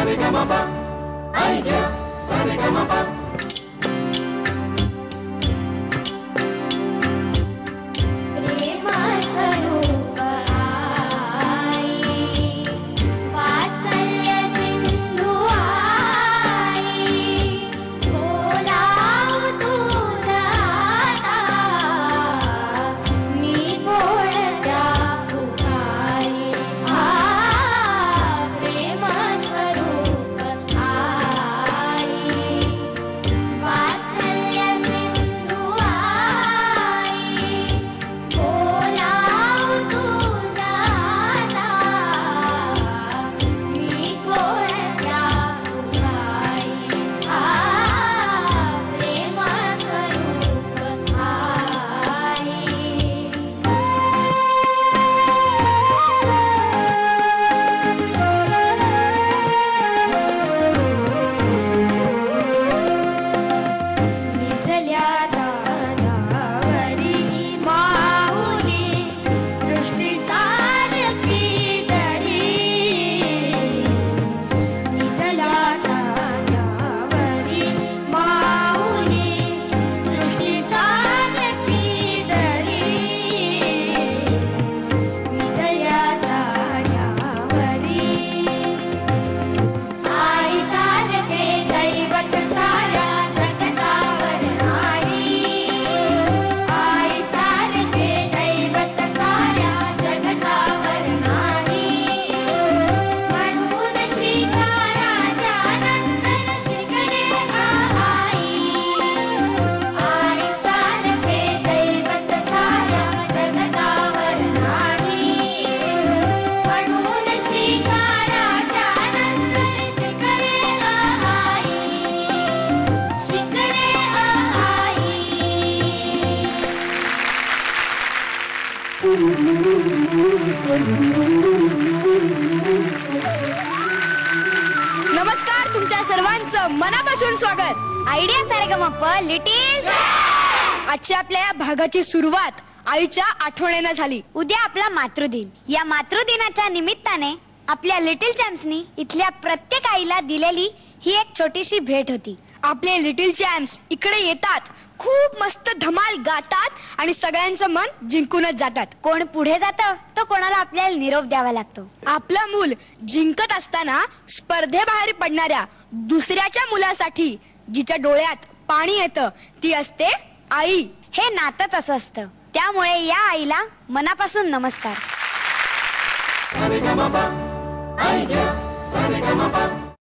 Saregama idea Saregama नमस्कार, तुमच्या सर्वांचं मनापासून स्वागत आयडिया सारेगमप लिटिल। आजच्या आपल्या या भागाची सुरुवात आईच्या आठवणीने झाली। उद्या आपला मातृदिन। या मातृदिनाच्या निमित्ताने आपल्या लिटिल चॅम्प्सनी इथल्या प्रत्येक आईला दिलेली ही एक छोटीशी भेट होती। आपले लिटिल चॅम्प्स इकडे येतात, खूप मस्त धमाल गातात आणि सगळ्यांचं मन जिंकूनच जातात। कोण पुढे जातं तो कोणाला आपल्याला निरोप द्यावा लागतो। आपलं मूल जिंकत असताना स्पर्धेबाहेर पडणाऱ्या दुसऱ्याच्या मुलासाठी जिच्या डोळ्यात पाणी येतं ती असते आई। हे नातच असं असतं, त्यामुळे या आईला मनापासून नमस्कार। Saregama idea Saregama